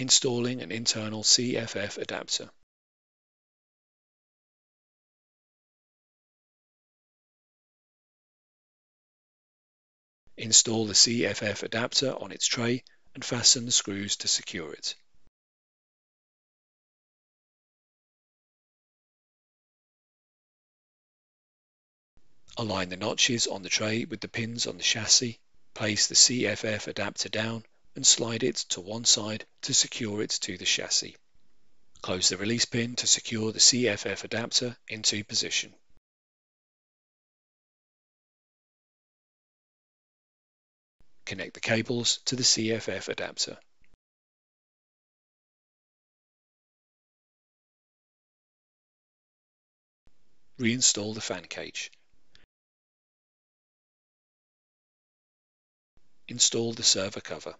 Installing an internal CFF adapter. Install the CFF adapter on its tray and fasten the screws to secure it. Align the notches on the tray with the pins on the chassis, place the CFF adapter down and slide it to one side to secure it to the chassis. Close the release pin to secure the CFF adapter into position. Connect the cables to the CFF adapter. Reinstall the fan cage. Install the server cover.